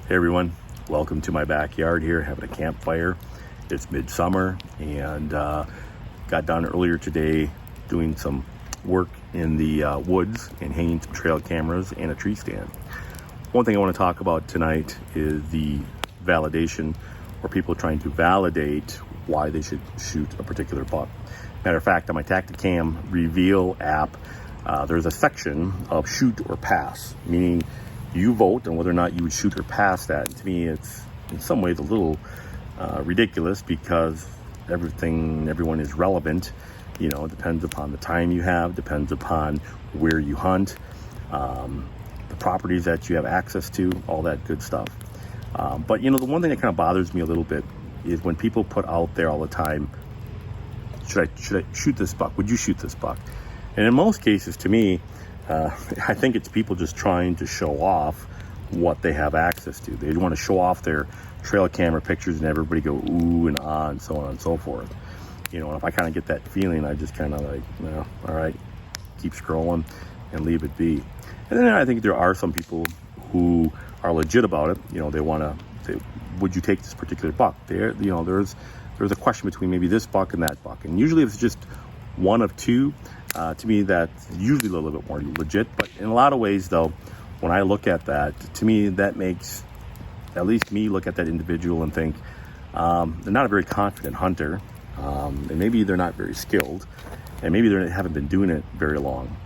Hey everyone, welcome to my backyard here, having a campfire. It's midsummer and got done earlier today doing some work in the woods and hanging some trail cameras and a tree stand. One thing I want to talk about tonight is the validation, or people trying to validate why they should shoot a particular buck. Matter of fact, on my Tactacam Reveal app, there's a section of shoot or pass, meaning you vote on whether or not you would shoot or pass that. And to me, it's in some ways a little ridiculous, because everyone is relevant. You know, it depends upon the time you have, depends upon where you hunt, the properties that you have access to, all that good stuff. But you know, the one thing that kind of bothers me a little bit is when people put out there all the time, should I shoot this buck? Would you shoot this buck? And in most cases, to me, I think it's people just trying to show off what they have access to. They want to show off their trail camera pictures and everybody go ooh and ah and so on and so forth. You know, and if I kind of get that feeling, I just kind of like, well, all right, keep scrolling and leave it be. And then I think there are some people who are legit about it. You know, they want to say, would you take this particular buck? There's a question between maybe this buck and that buck. And usually if it's just one of two, to me, that's usually a little bit more legit. But in a lot of ways, though, when I look at that, to me, that makes at least me look at that individual and think they're not a very confident hunter, and maybe they're not very skilled, and maybe they haven't been doing it very long.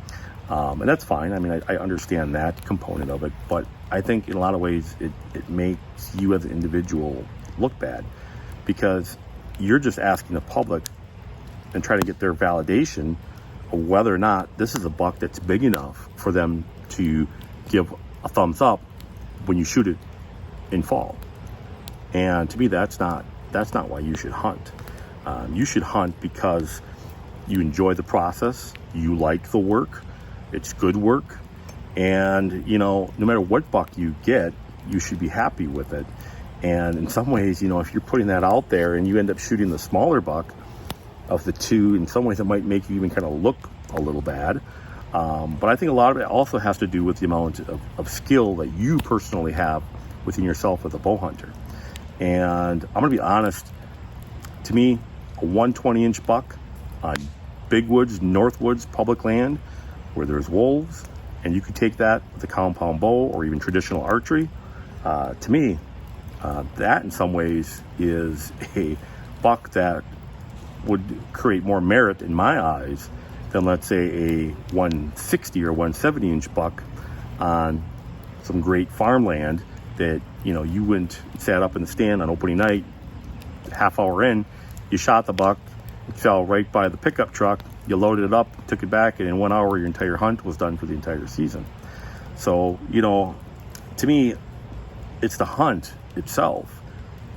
And that's fine. I mean, I understand that component of it, but I think in a lot of ways it makes you as an individual look bad, because you're just asking the public and trying to get their validation of whether or not this is a buck that's big enough for them to give a thumbs up when you shoot it in fall. And to me, that's not why you should hunt. You should hunt because you enjoy the process, you like the work, it's good work, and you know, no matter what buck you get, you should be happy with it. And in some ways, you know, if you're putting that out there and you end up shooting the smaller buck of the two, in some ways it might make you even kind of look a little bad. But I think a lot of it also has to do with the amount of skill that you personally have within yourself as a bow hunter. And I'm gonna be honest, to me, a 120-inch buck on big woods, north woods, public land, where there's wolves, and you could take that with a compound bow or even traditional archery, to me, that in some ways is a buck that would create more merit in my eyes than, let's say, a 160 or 170 inch buck on some great farmland that, you know, you went, sat up in the stand on opening night, half hour in, you shot the buck, it fell right by the pickup truck, you loaded it up, took it back, and in 1 hour your entire hunt was done for the entire season. So, you know, to me, it's the hunt itself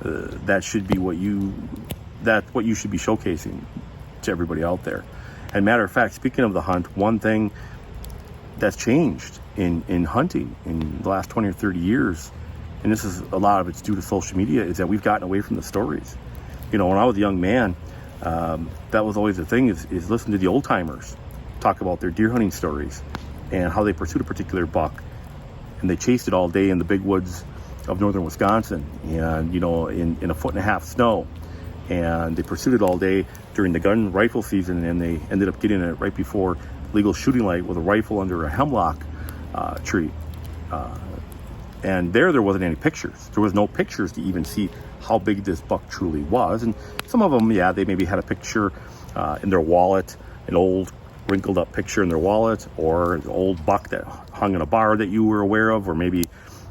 that should be what you should be showcasing to everybody out there. And matter of fact, speaking of the hunt, one thing that's changed in hunting in the last 20 or 30 years, and this is a lot of it's due to social media, is that we've gotten away from the stories. You know, when I was a young man, that was always the thing, is listen to the old timers talk about their deer hunting stories and how they pursued a particular buck, and they chased it all day in the big woods of northern Wisconsin, and you know, in 1.5 feet snow, and they pursued it all day during the gun rifle season, and they ended up getting it right before legal shooting light with a rifle under a hemlock tree. And there wasn't any pictures. There was no pictures to even see how big this buck truly was. And some of them, yeah, they maybe had a picture in their wallet, an old wrinkled up picture in their wallet, or an old buck that hung in a bar that you were aware of, or maybe,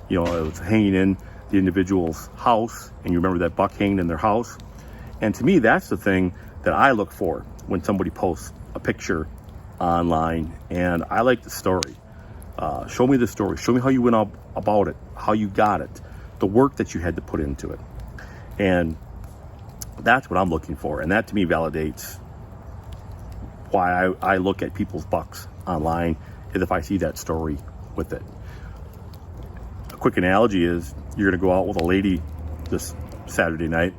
you know, it was hanging in the individual's house and you remember that buck hanging in their house. And to me, that's the thing that I look for when somebody posts a picture online, and I like the story. Show me the story. Show me how you went about it, how you got it, the work that you had to put into it. And that's what I'm looking for. And that to me validates why I look at people's bucks online, is if I see that story with it. A quick analogy is, you're going to go out with a lady this Saturday night,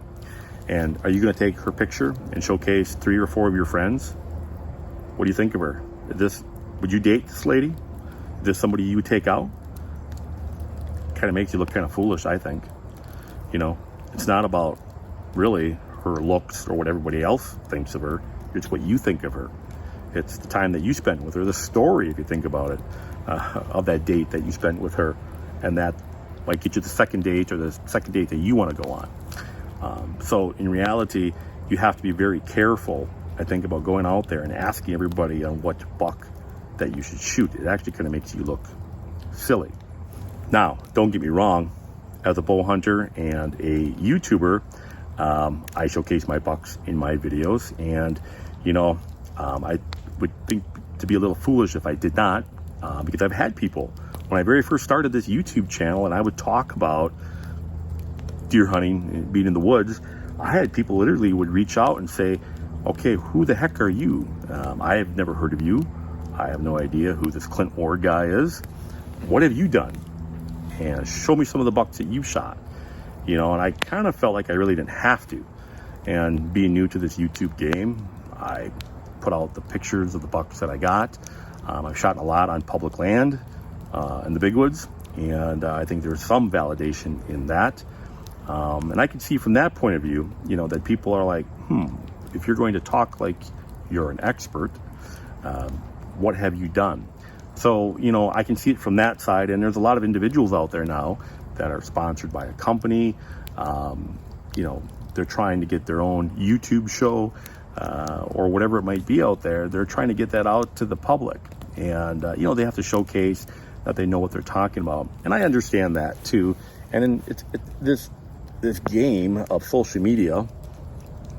and are you going to take her picture and showcase 3 or 4 of your friends? What do you think of her? Would you date this lady? Is this somebody you would take out? kind of makes you look kind of foolish, I think. You know, it's not about really her looks or what everybody else thinks of her. It's what you think of her. It's the time that you spent with her, the story, if you think about it, of that date that you spent with her. And that might get you the second date or the second date that you want to go on. So in reality, you have to be very careful, I think, about going out there and asking everybody on what buck that you should shoot. It actually kind of makes you look silly. Now, don't get me wrong, as a bow hunter and a YouTuber, I showcase my bucks in my videos, and you know, I would think to be a little foolish if I did not, because I've had people, when I very first started this YouTube channel and I would talk about deer hunting and being in the woods, I had people literally would reach out and say, okay, who the heck are you? I have never heard of you. I have no idea who this Clint Ward guy is. What have you done? And show me some of the bucks that you shot. You know, and I kind of felt like I really didn't have to. And being new to this YouTube game, I put out the pictures of the bucks that I got. I've shot a lot on public land in the big woods, and I think there's some validation in that. And I can see from that point of view, you know, that people are like, if you're going to talk like you're an expert, what have you done? So, you know, I can see it from that side, and there's a lot of individuals out there now that are sponsored by a company. You know, they're trying to get their own YouTube show or whatever it might be out there. They're trying to get that out to the public, and you know, they have to showcase that they know what they're talking about, and I understand that too. And then this game of social media,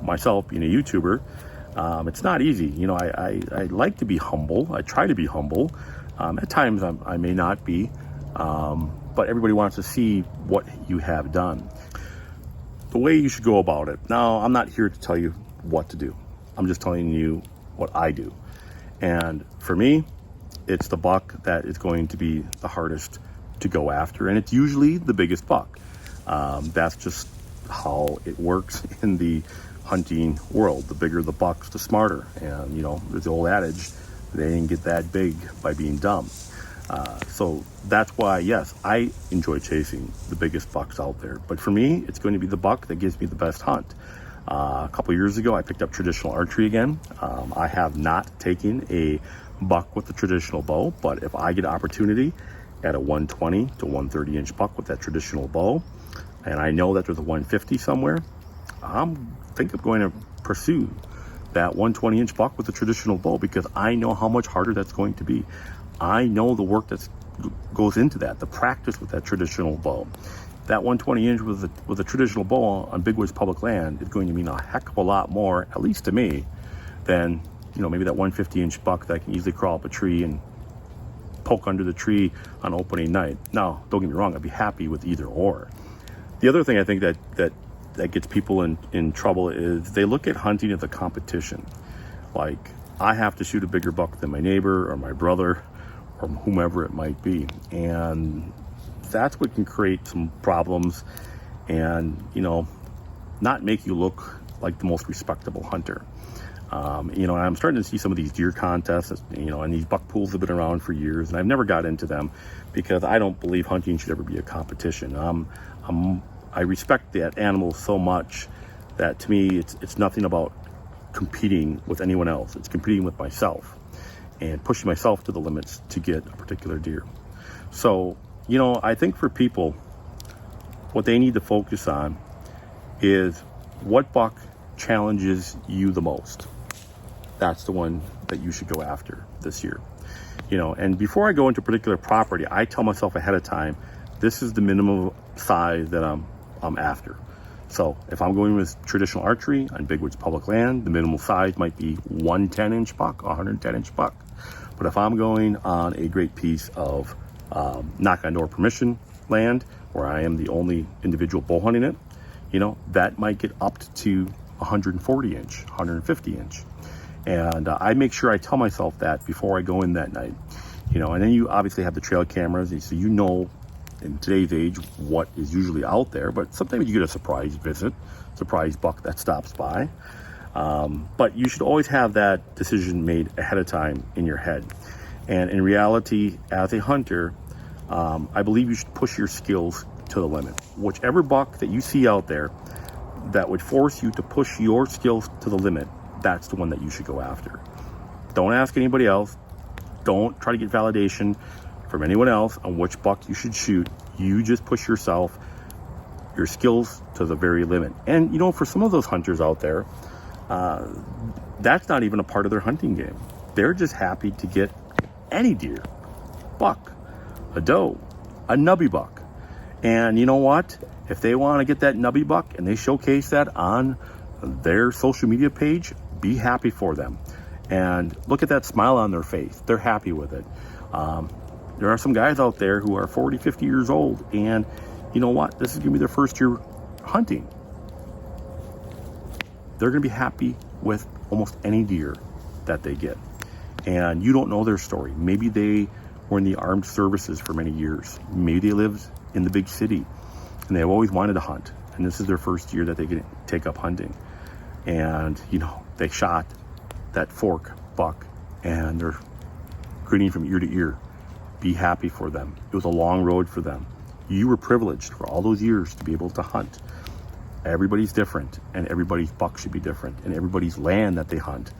myself being a YouTuber, it's not easy. You know, I like to be humble. I try to be humble. At times I may not be, but everybody wants to see what you have done. The way you should go about it. Now, I'm not here to tell you what to do. I'm just telling you what I do. And for me, it's the buck that is going to be the hardest to go after, and it's usually the biggest buck. That's just how it works in the hunting world. The bigger the bucks, the smarter. And you know, there's the old adage, they didn't get that big by being dumb. So that's why, yes, I enjoy chasing the biggest bucks out there. But for me, it's going to be the buck that gives me the best hunt. A couple years ago, I picked up traditional archery again. I have not taken a buck with the traditional bow, but if I get an opportunity at a 120 to 130 inch buck with that traditional bow, and I know that there's a 150 somewhere, I think I'm going to pursue that 120 inch buck with the traditional bow, because I know how much harder that's going to be. I know the work that goes into that, the practice with that traditional bow. That 120 inch with a traditional bow on big woods public land is going to mean a heck of a lot more, at least to me, than, you know, maybe that 150 inch buck that can easily crawl up a tree and poke under the tree on opening night. Now, don't get me wrong, I'd be happy with either or. The other thing I think that gets people in trouble is they look at hunting as a competition. Like, I have to shoot a bigger buck than my neighbor or my brother or whomever it might be. And that's what can create some problems and, you know, not make you look like the most respectable hunter. You know, I'm starting to see some of these deer contests, you know, and these buck pools have been around for years, and I've never got into them because I don't believe hunting should ever be a competition. I respect that animal so much that to me, it's nothing about competing with anyone else. It's competing with myself and pushing myself to the limits to get a particular deer. So, you know, I think for people, what they need to focus on is what buck challenges you the most. That's the one that you should go after this year. You know, and before I go into a particular property, I tell myself ahead of time, this is the minimum size that I'm after. So if I'm going with traditional archery on big woods public land, the minimal size might be 110 inch buck, 110 inch buck. But if I'm going on a great piece of knock on door permission land where I am the only individual bow hunting it, you know, that might get up to 140 inch, 150 inch. And I make sure I tell myself that before I go in that night, you know. And then you obviously have the trail cameras, so you know in today's age what is usually out there, but sometimes you get a surprise visit, surprise buck that stops by. But you should always have that decision made ahead of time in your head. And in reality, as a hunter, I believe you should push your skills to the limit. Whichever buck that you see out there that would force you to push your skills to the limit, that's the one that you should go after. Don't ask anybody else. Don't try to get validation from anyone else on which buck you should shoot. You just push yourself, your skills to the very limit. And, you know, for some of those hunters out there, that's not even a part of their hunting game. They're just happy to get any deer, buck, a doe, a nubby buck. And you know what? If they want to get that nubby buck and they showcase that on their social media page, be happy for them. And look at that smile on their face. They're happy with it. There are some guys out there who are 40, 50 years old, and you know what? This is going to be their first year hunting. They're going to be happy with almost any deer that they get. And you don't know their story. Maybe they were in the armed services for many years. Maybe they lived in the big city and they've always wanted to hunt. And this is their first year that they can take up hunting. And, you know, they shot that fork buck and they're grinning from ear to ear. Be happy for them. It was a long road for them. You were privileged for all those years to be able to hunt. Everybody's different, and everybody's buck should be different, and everybody's land that they hunt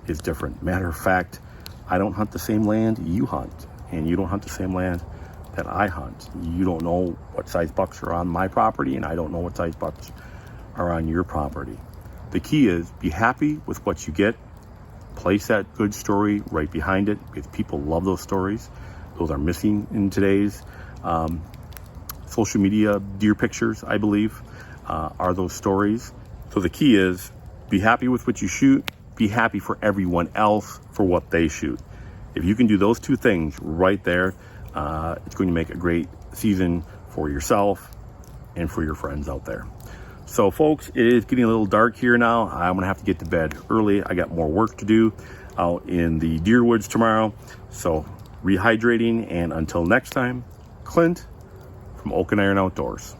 is different. Matter of fact, I don't hunt the same land you hunt, and you don't hunt the same land that I hunt. You don't know what size bucks are on my property, and I don't know what size bucks are on your property. The key is be happy with what you get. Place that good story right behind it, because people love those stories. Those are missing in today's social media deer pictures, I believe, are those stories. So the key is be happy with what you shoot, be happy for everyone else for what they shoot. If you can do those two things right there, it's going to make a great season for yourself and for your friends out there. So folks, it is getting a little dark here now. I'm gonna have to get to bed early. I got more work to do out in the deer woods tomorrow. So rehydrating, and until next time, Clint from Oak and Iron Outdoors.